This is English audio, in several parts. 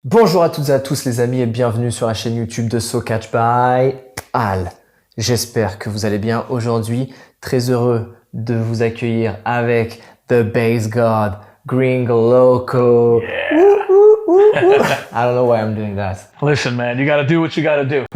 Bonjour à toutes et à tous les amis et bienvenue sur la chaîne YouTube de So Catch by Al. J'espère que vous allez bien aujourd'hui. Très heureux de vous accueillir avec The Bass God, Gringo Loco. Yeah. I don't know why I'm doing that. Listen, man, you got to do what you got to do.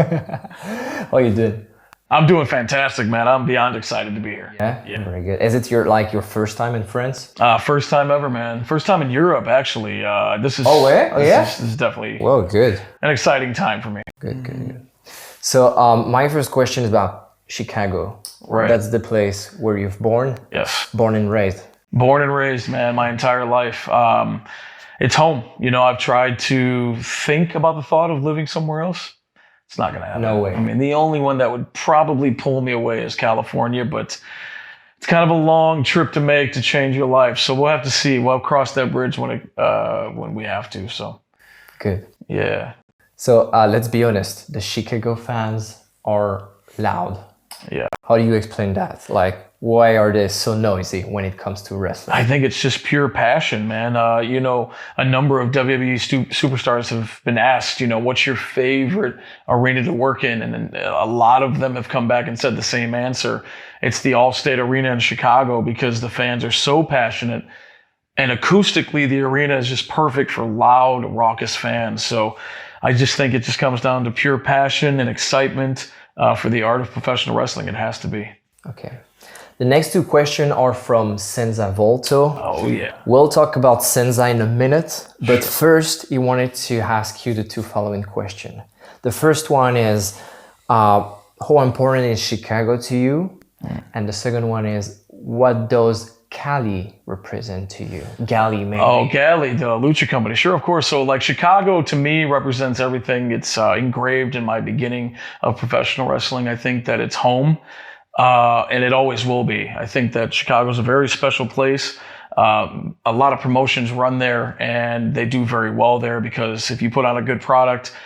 How you doing? I'm doing fantastic, man. I'm beyond excited to be here. Yeah, very good. Is it your first time in France? First time ever, man. First time in Europe, actually. This is This is definitely Well, good. an exciting time for me. Good. So, my first question is about Chicago. Right. That's the place where you've born and raised. Born and raised, man, my entire life. It's home. You know, I've tried to think about the thought of living somewhere else. It's not going to happen. No way. I mean, the only one that would probably pull me away is California, but it's kind of a long trip to make to change your life. So we'll have to see. We'll cross that bridge when we have to. So Good. yeah. So let's be honest, the Chicago fans are loud. Yeah. How do you explain that? Like, why are they so noisy when it comes to wrestling? I think it's just pure passion, man. You know, a number of WWE superstars have been asked, you know, what's your favorite arena to work in? And a lot of them have come back and said the same answer. It's the Allstate Arena in Chicago because the fans are so passionate. And acoustically, the arena is just perfect for loud, raucous fans. So I just think it just comes down to pure passion and excitement for the art of professional wrestling. It has to be. Okay. The next two questions are from Senza Volto. Oh, yeah. We'll talk about Senza in a minute, but first, he wanted to ask you the two following questions. The first one is, how important is Chicago to you? And the second one is, what does Cali represent to you? Gali, maybe. Oh, Gali, the Lucha company. Sure, of course. So, like, Chicago, to me, represents everything. It's engraved in my beginning of professional wrestling. I think that it's home. And it always will be. I think that Chicago is a very special place. A lot of promotions run there and they do very well there because if you put on a good product,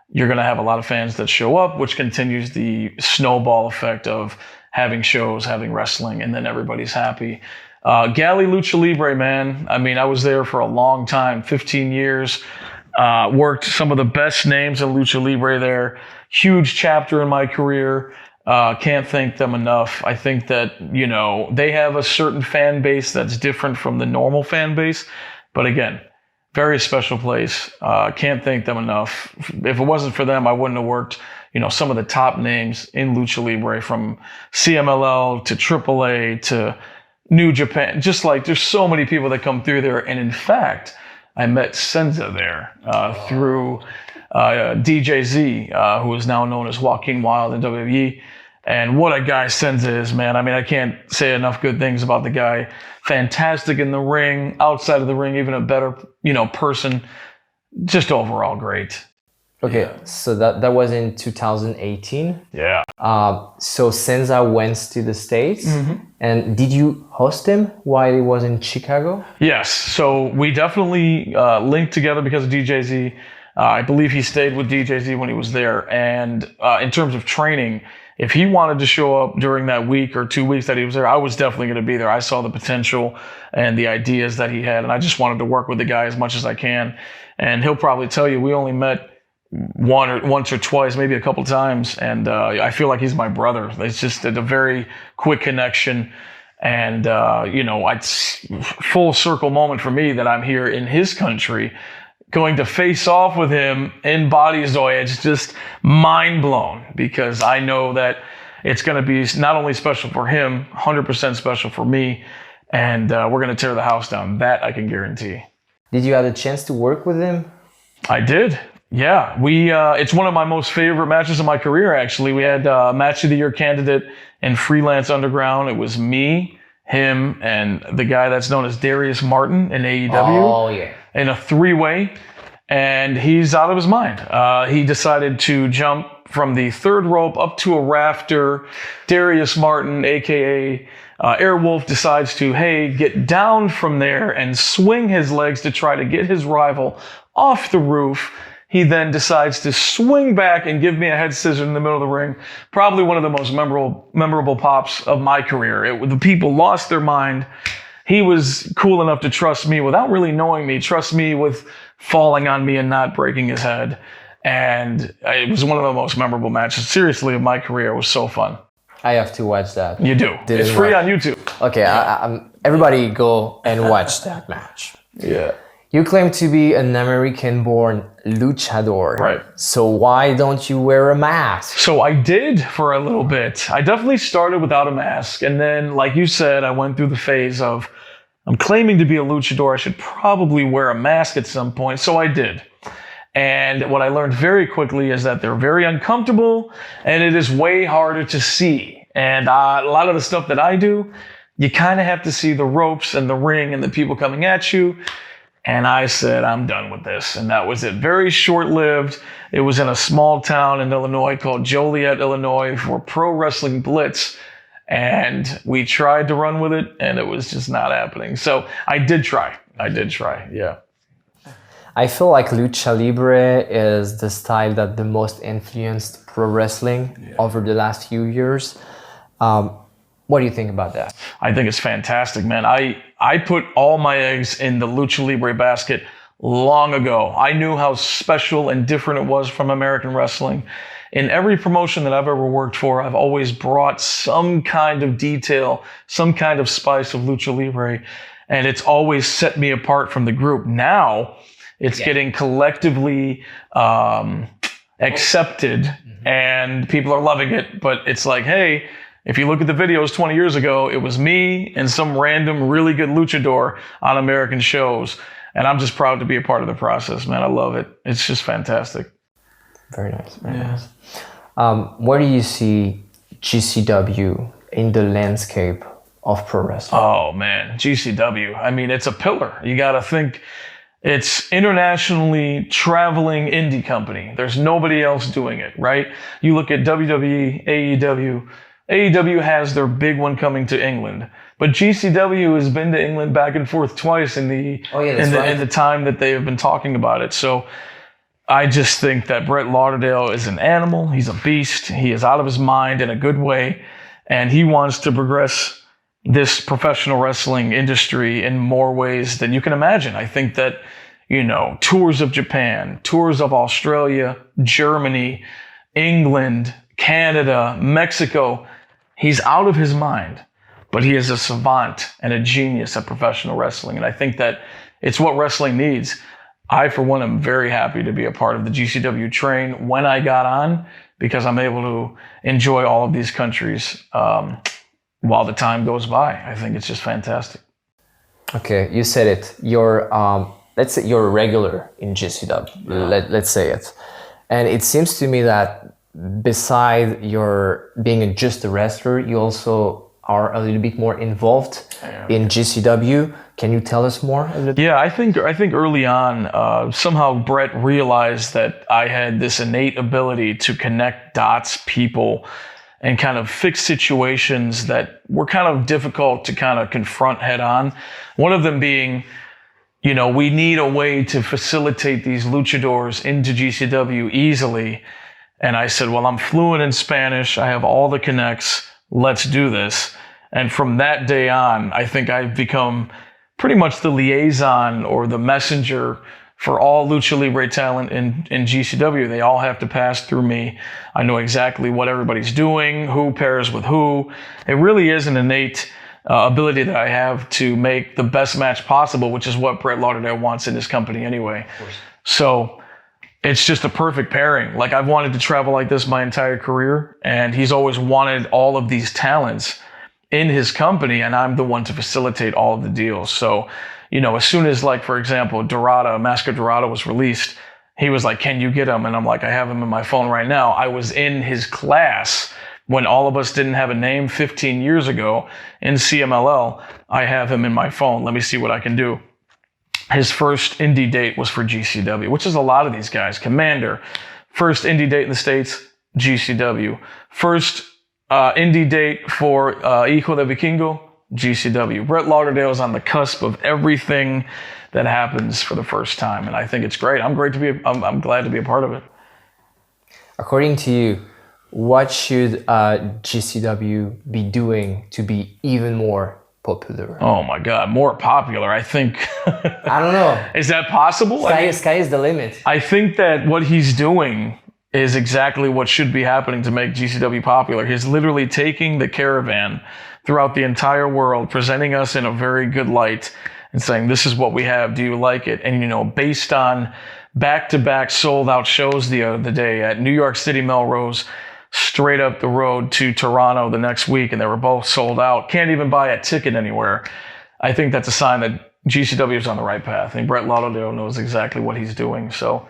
you're going to have a lot of fans that show up, which continues the snowball effect of having shows, having wrestling, and then everybody's happy. Gali Lucha Libre, man. I mean, I was there for a long time, 15 years. Worked some of the best names in Lucha Libre there. Huge chapter in my career. Can't thank them enough. I think that, you know, they have a certain fan base that's different from the normal fan base. But again, very special place. Can't thank them enough. If it wasn't for them, I wouldn't have worked, you know, some of the top names in Lucha Libre from CMLL to AAA to New Japan. Just like there's so many people that come through there. And in fact, I met Senza there through DJZ, who is now known as Joaquin Wilde in WWE. And what a guy Senza is, man. I mean, I can't say enough good things about the guy. Fantastic in the ring, outside of the ring, even a better, you know, person. Just overall great. Okay, Yeah. so that was in 2018. Yeah. So Senza went to the States. And did you host him while he was in Chicago? Yes. So we definitely linked together because of DJZ. I believe he stayed with DJZ when he was there. And in terms of training, if he wanted to show up during that week or 2 weeks that he was there, I was definitely going to be there. I saw the potential and the ideas that he had, and I just wanted to work with the guy as much as I can. And he'll probably tell you we only met once or twice, maybe a couple times, and I feel like he's my brother. It's just a very quick connection. And, you know, it's full circle moment for me that I'm here in his country going to face off with him in Bodyzoy. It's just mind blown because I know that it's going to be not only special for him, 100% special for me, and we're going to tear the house down. That I can guarantee. Did you have a chance to work with him? I did. Yeah, it's one of my most favorite matches of my career, actually. We had a Match of the Year candidate in Freelance Underground. It was me, him, and the guy that's known as Darius Martin in AEW. Oh, yeah. In a three-way, and he's out of his mind. He decided to jump from the third rope up to a rafter. Darius Martin, a.k.a. Airwolf, decides to, get down from there and swing his legs to try to get his rival off the roof. He then decides to swing back and give me a head scissor in the middle of the ring. Probably one of the most memorable pops of my career. The people lost their mind. he was cool enough to trust me without really knowing me, trust me with falling on me and not breaking his head. And it was one of the most memorable matches, seriously, of my career. It was so fun. I have to watch that. You do. It's free on YouTube. Okay, everybody go and watch that match. Yeah. You claim to be an American-born luchador. Right. So why don't you wear a mask? So I did for a little bit. I definitely started without a mask. And then, like you said, I went through the phase of, I'm claiming to be a luchador. I should probably wear a mask at some point. So I did. And what I learned very quickly is that they're very uncomfortable and it is way harder to see. And a lot of the stuff that I do, you kind of have to see the ropes and the ring and the people coming at you. And I said, I'm done with this. And that was it. Very short-lived. It was in a small town in Illinois called Joliet, Illinois, for Pro Wrestling Blitz. And we tried to run with it, and it was just not happening. So I did try. Yeah. I feel like lucha libre is the style that the most influenced pro wrestling over the last few years. What do you think about that? I think it's fantastic, man. I put all my eggs in the lucha libre basket long ago. I knew how special and different it was from American wrestling. In every promotion that I've ever worked for, I've always brought some kind of detail, some kind of spice of lucha libre, and it's always set me apart from the group. Now, it's getting collectively accepted, and people are loving it, but it's like, hey, if you look at the videos 20 years ago, it was me and some random really good luchador on American shows. And I'm just proud to be a part of the process, man. I love it. It's just fantastic. Very nice. Very nice. Where do you see GCW in the landscape of pro wrestling? Oh, man. GCW. I mean, it's a pillar. You got to think it's internationally traveling indie company. There's nobody else doing it, right? You look at WWE, AEW. AEW has their big one coming to England, but GCW has been to England back and forth twice in the time that they have been talking about it. So I just think that Brett Lauderdale is an animal. He's a beast. He is out of his mind in a good way, and he wants to progress this professional wrestling industry in more ways than you can imagine. I think that, tours of Japan, tours of Australia, Germany, England, Canada, Mexico, he's out of his mind, but he is a savant and a genius at professional wrestling. And I think that it's what wrestling needs. I, for one, am very happy to be a part of the GCW train when I got on, because I'm able to enjoy all of these countries while the time goes by. I think it's just fantastic. Okay, you said it. You're, let's say you're a regular in GCW. Yeah. Let's say it. And it seems to me that beside your being just a wrestler, you also are a little bit more involved in GCW. Can you tell us more? Yeah, I think early on, somehow Brett realized that I had this innate ability to connect dots, people, and kind of fix situations that were kind of difficult to kind of confront head on. One of them being, we need a way to facilitate these luchadors into GCW easily. And I said, well, I'm fluent in Spanish. I have all the connects. Let's do this. And from that day on, I think I've become pretty much the liaison or the messenger for all Lucha Libre talent in GCW. They all have to pass through me. I know exactly what everybody's doing, who pairs with who. It really is an innate ability that I have to make the best match possible, which is what Brett Lauderdale wants in his company anyway. So it's just a perfect pairing. Like, I've wanted to travel like this my entire career, and he's always wanted all of these talents in his company, and I'm the one to facilitate all of the deals. So, as soon as, like, for example, Mask of Dorada was released, he was like, can you get him? And I'm like, I have him in my phone right now. I was in his class when all of us didn't have a name 15 years ago in CMLL. I have him in my phone. Let me see what I can do. His first indie date was for GCW, which is a lot of these guys. Commander, first indie date in the States, GCW. First indie date for Hijo de Vikingo, GCW. Brett Lauderdale is on the cusp of everything that happens for the first time, and I think it's great. I'm glad to be a part of it. According to you, what should GCW be doing to be even more popular? Oh my God, more popular. I think. I don't know. Is that possible? Sky is the limit. I think that what he's doing is exactly what should be happening to make GCW popular. He's literally taking the caravan throughout the entire world, presenting us in a very good light and saying, this is what we have. Do you like it? And, you know, based on back-to-back sold-out shows the other day at New York City Melrose, straight up the road to Toronto the next week, and they were both sold out. Can't even buy a ticket anywhere. I think that's a sign that GCW is on the right path. I think Brett Lauderdale knows exactly what he's doing. So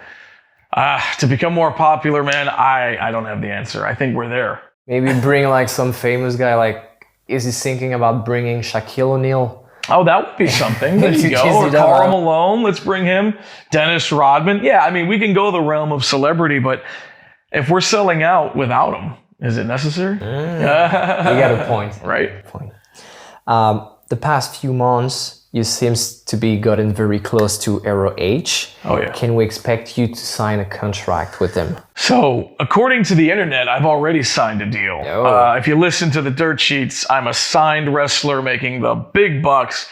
to become more popular, man, I don't have the answer. I think we're there. Maybe bring like some famous guy, like, is he thinking about bringing Shaquille O'Neal? Oh, that would be something. There you go. Or Karl Malone, let's bring him. Dennis Rodman. Yeah, I mean, we can go the realm of celebrity, but if we're selling out without him, is it necessary? You got a point. Right. Point. The past few months, you seems to be gotten very close to ROH. Oh, yeah. Can we expect you to sign a contract with them? So, according to the internet, I've already signed a deal. If you listen to the dirt sheets, I'm a signed wrestler making the big bucks.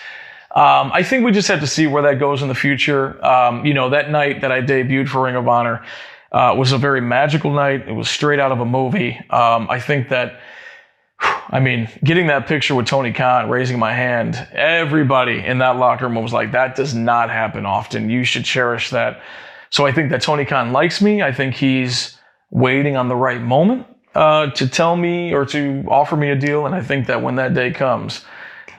I think we just have to see where that goes in the future. You know, that night that I debuted for Ring of Honor was a very magical night. It was straight out of a movie. I think that, I mean, getting that picture with Tony Khan, raising my hand, everybody in that locker room was like, that does not happen often. You should cherish that. So I think that Tony Khan likes me. I think he's waiting on the right moment to tell me or to offer me a deal. And I think that when that day comes,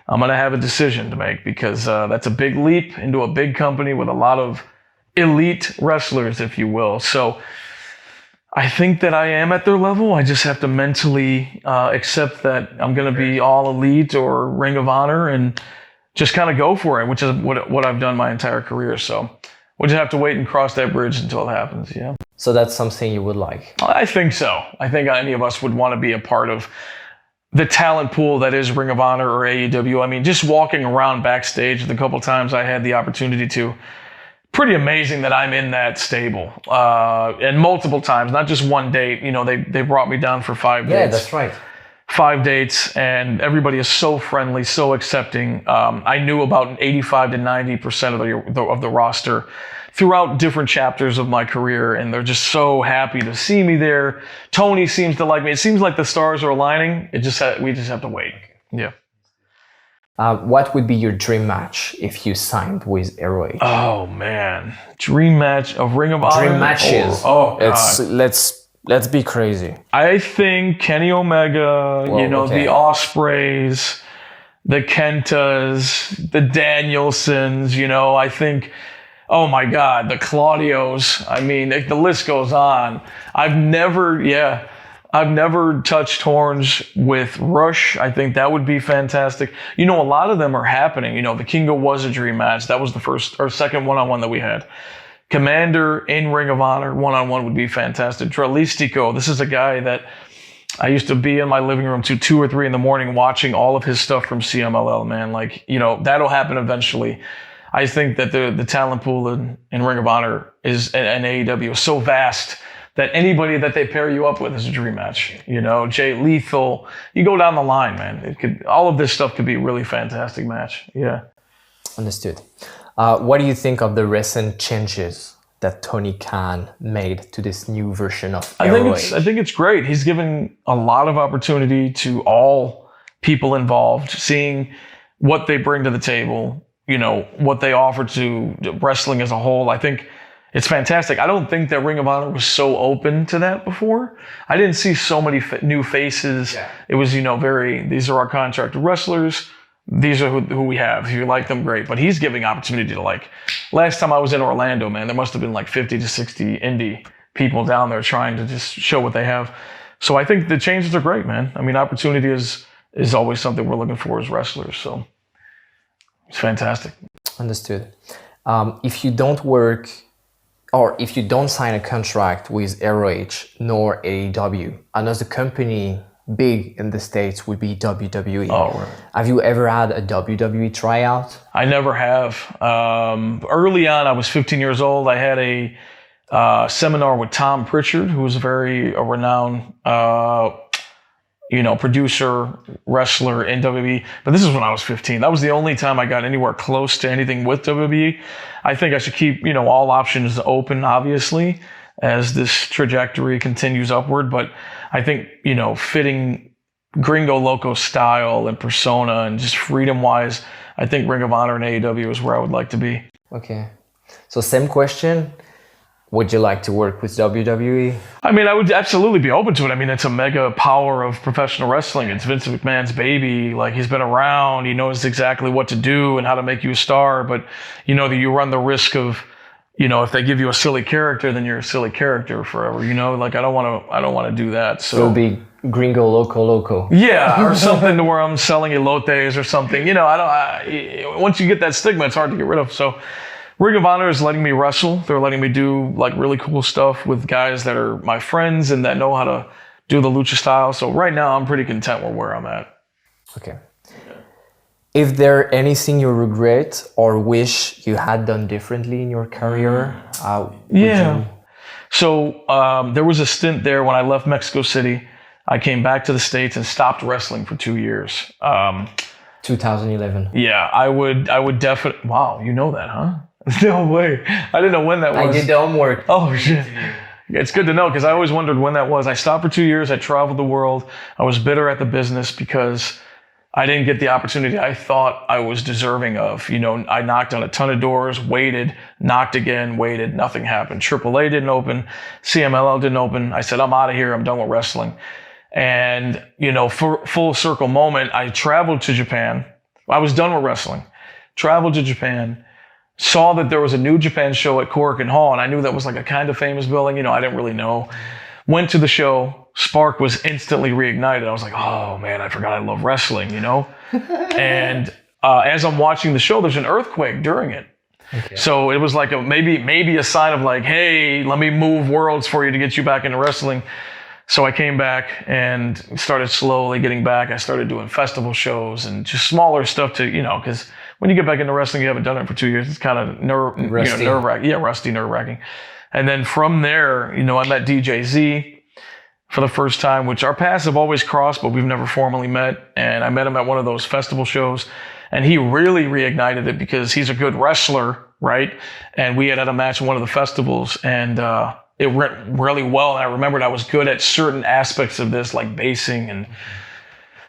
I'm going to have a decision to make, because that's a big leap into a big company with a lot of elite wrestlers, if you will. So I think that I am at their level. I just have to mentally accept that I'm going to be all elite or Ring of Honor and just kind of go for it, which is what I've done my entire career. So we'll just have to wait and cross that bridge until it happens. Yeah. So that's something you would like? I think so. I think any of us would want to be a part of the talent pool that is Ring of Honor or AEW. I mean, just walking around backstage the couple times I had the opportunity to, pretty amazing that I'm in that stable. And multiple times, not just one date. You know, they brought me down for 5 dates. Yeah, that's right. 5 dates, and everybody is so friendly, so accepting. I knew about 85 to 90% of the roster throughout different chapters of my career, and they're just so happy to see me there. Tony seems to like me. It seems like the stars are aligning. We just have to wait. Yeah. What would be your dream match if you signed with ROH? Oh man, dream match of Ring of Honor. Dream matches. Oh God. Let's be crazy. I think Kenny Omega, the Ospreys, the Kentas, the Danielsons, I think, oh my God, the Claudios. I mean, the list goes on. I've never touched horns with Rush. I think that would be fantastic. A lot of them are happening. The Kingo was a dream match. That was the first or second one-on-one that we had. Commander in Ring of Honor, one-on-one would be fantastic. Dralistico, this is a guy that I used to be in my living room till 2 or 3 in the morning watching all of his stuff from CMLL, man. That'll happen eventually. I think that the talent pool in Ring of Honor and AEW is so vast that anybody that they pair you up with is a dream match. Jay Lethal, you go down the line, man. All of this stuff could be a really fantastic match. Yeah. Understood. What do you think of the recent changes that Tony Khan made to this new version of ROH? I think it's great. He's given a lot of opportunity to all people involved, seeing what they bring to the table, what they offer to wrestling as a whole. I think it's fantastic. I don't think that Ring of Honor was so open to that before. I didn't see so many new faces. Yeah. It was, these are our contracted wrestlers. These are who we have. If you like them, great. But he's giving opportunity to, last time I was in Orlando, man, there must have been 50 to 60 indie people down there trying to just show what they have. So I think the changes are great, man. I mean, opportunity is always something we're looking for as wrestlers. So it's fantastic. Understood. If you don't work, or if you don't sign a contract with ROH nor AEW, another company big in the States would be WWE. Oh, right. Have you ever had a WWE tryout? I never have. Early on, I was 15 years old. I had a seminar with Tom Pritchard, who was a renowned producer, wrestler in WWE. But this is when I was 15. That was the only time I got anywhere close to anything with WWE. I think I should keep, all options open, obviously, as this trajectory continues upward. But I think, fitting Gringo Loco style and persona and just freedom-wise, I think Ring of Honor and AEW is where I would like to be. Okay. So same question. Would you like to work with WWE? I mean, I would absolutely be open to it. I mean, it's a mega power of professional wrestling. It's Vince McMahon's baby. Like, he's been around. He knows exactly what to do and how to make you a star. But, you run the risk of, if they give you a silly character, then you're a silly character forever. Like, I don't want to do that. So it'll be Gringo Loco. Yeah, or something to where I'm selling elotes or something. Once you get that stigma, it's hard to get rid of. So Ring of Honor is letting me wrestle. They're letting me do like really cool stuff with guys that are my friends and that know how to do the lucha style. So right now I'm pretty content with where I'm at. Okay. If there anything you regret or wish you had done differently in your career, So there was a stint there when I left Mexico City. I came back to the States and stopped wrestling for 2 years. 2011. Yeah, I would definitely. Wow, you know that, huh? No way. I didn't know when that was. I did the homework. Oh, shit. It's good to know because I always wondered when that was. I stopped for 2 years. I traveled the world. I was bitter at the business because I didn't get the opportunity I thought I was deserving of. I knocked on a ton of doors, waited, knocked again, waited. Nothing happened. AAA didn't open. CMLL didn't open. I said, I'm out of here. I'm done with wrestling. And, for full circle moment, I traveled to Japan. I was done with wrestling. Traveled to Japan. Saw that there was a New Japan show at Korakuen Hall, and I knew that was like a kind of famous building. I didn't really know. Went to the show. Spark was instantly reignited. I was like, oh, man, I forgot I love wrestling, And as I'm watching the show, there's an earthquake during it. Okay. So it was like maybe a sign of like, hey, let me move worlds for you to get you back into wrestling. So I came back and started slowly getting back. I started doing festival shows and just smaller stuff to, because when you get back into wrestling, you haven't done it for 2 years. It's kind of nerve-wracking. Yeah, rusty, nerve-wracking. And then from there, I met DJ Z for the first time, which our paths have always crossed, but we've never formally met. And I met him at one of those festival shows. And he really reignited it because he's a good wrestler, right? And we had a match at one of the festivals, and it went really well. And I remembered I was good at certain aspects of this, like basing. And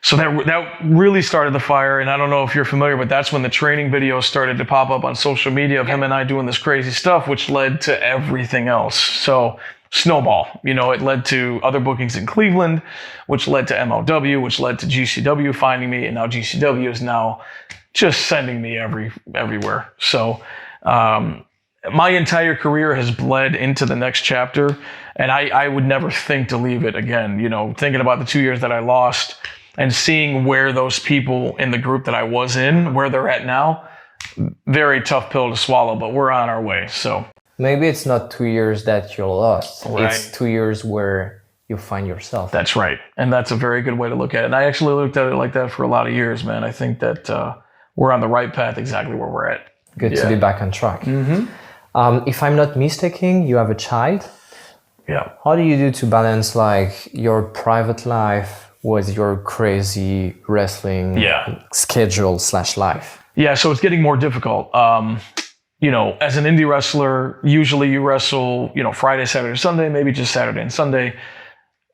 so that really started the fire. And I don't know if you're familiar, but that's when the training videos started to pop up on social media of him and I doing this crazy stuff, which led to everything else. So snowball, it led to other bookings in Cleveland, which led to MLW, which led to GCW finding me. And now GCW is now just sending me everywhere. So, my entire career has bled into the next chapter, and I would never think to leave it again. Thinking about the 2 years that I lost and seeing where those people in the group that I was in, where they're at now, very tough pill to swallow, but we're on our way. So maybe it's not 2 years that you're lost. Right. It's 2 years where you find yourself. That's right. And that's a very good way to look at it. And I actually looked at it like that for a lot of years, man. I think that we're on the right path, exactly where we're at. Good to be back on track. Mm-hmm. If I'm not mistaken, you have a child. Yeah. How do you do to balance like your private life with your crazy wrestling schedule / life? Yeah, so it's getting more difficult. As an indie wrestler, usually you wrestle, Friday, Saturday, Sunday, maybe just Saturday and Sunday.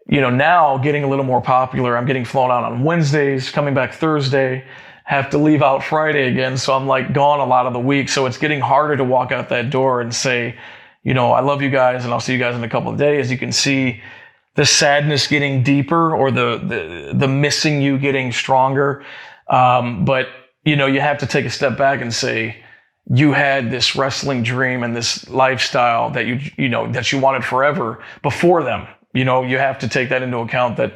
Now getting a little more popular. I'm getting flown out on Wednesdays, coming back Thursday. Have to leave out Friday again, so I'm like gone a lot of the week. So it's getting harder to walk out that door and say, I love you guys and I'll see you guys in a couple of days. You can see the sadness getting deeper or the missing you getting stronger. But you have to take a step back and say, you had this wrestling dream and this lifestyle that that you wanted forever before them. You have to take that into account that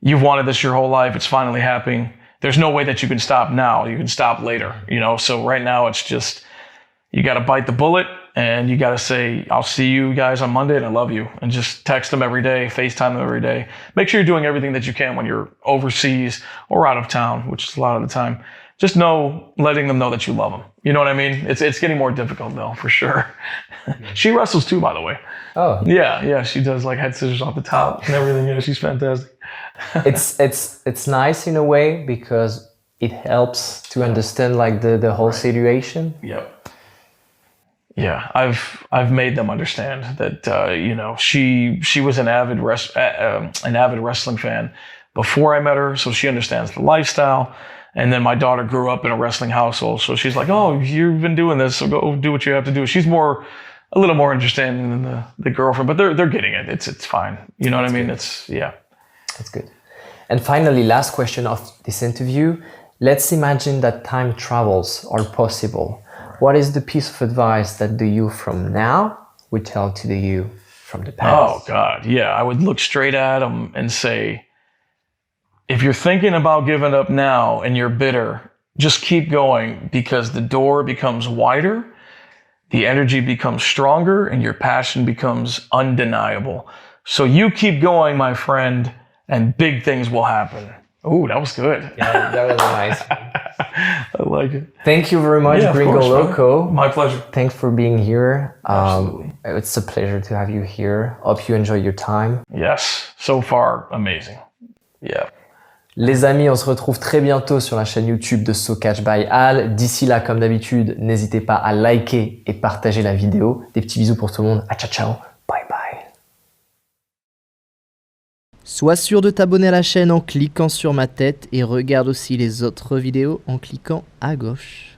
you've wanted this your whole life. It's finally happening. There's no way that you can stop now. You can stop later, So right now it's just, you got to bite the bullet and you got to say, I'll see you guys on Monday and I love you. And just text them every day, FaceTime them every day. Make sure you're doing everything that you can when you're overseas or out of town, which is a lot of the time. Just letting them know that you love them, You know what I mean? It's getting more difficult though, for sure. She wrestles too, by the way. Oh, Yeah, she does like head scissors off the top and everything. Yeah, she's fantastic. it's nice in a way because it helps to understand like the whole situation. Yep. Yeah, I've made them understand that you know, she was an avid wrestling fan before I met her, so she understands the lifestyle. And then my daughter grew up in a wrestling household, so she's like, "Oh, you've been doing this, so go do what you have to do." She's a little more understanding than the girlfriend, but they're getting it. It's fine. You know what I mean? Good. That's good. And finally, last question of this interview. Let's imagine that time travels are possible. What is the piece of advice that the you from now would tell to the you from the past? Oh God, yeah. I would look straight at them and say, if you're thinking about giving up now and you're bitter, just keep going, because the door becomes wider, the energy becomes stronger, and your passion becomes undeniable. So you keep going, my friend, and big things will happen. Ooh, that was good. Yeah, that was nice. I like it. Thank you very much, Gringo Loco. My pleasure. Thanks for being here. Absolutely. It's a pleasure to have you here. Hope you enjoy your time. Yes, so far, amazing. Yeah. Les amis, on se retrouve très bientôt sur la chaîne YouTube de So Catch by Al. D'ici là, comme d'habitude, n'hésitez pas à liker et partager la vidéo. Des petits bisous pour tout le monde. À ciao, ciao. Bye bye. Sois sûr de t'abonner à la chaîne en cliquant sur ma tête et regarde aussi les autres vidéos en cliquant à gauche.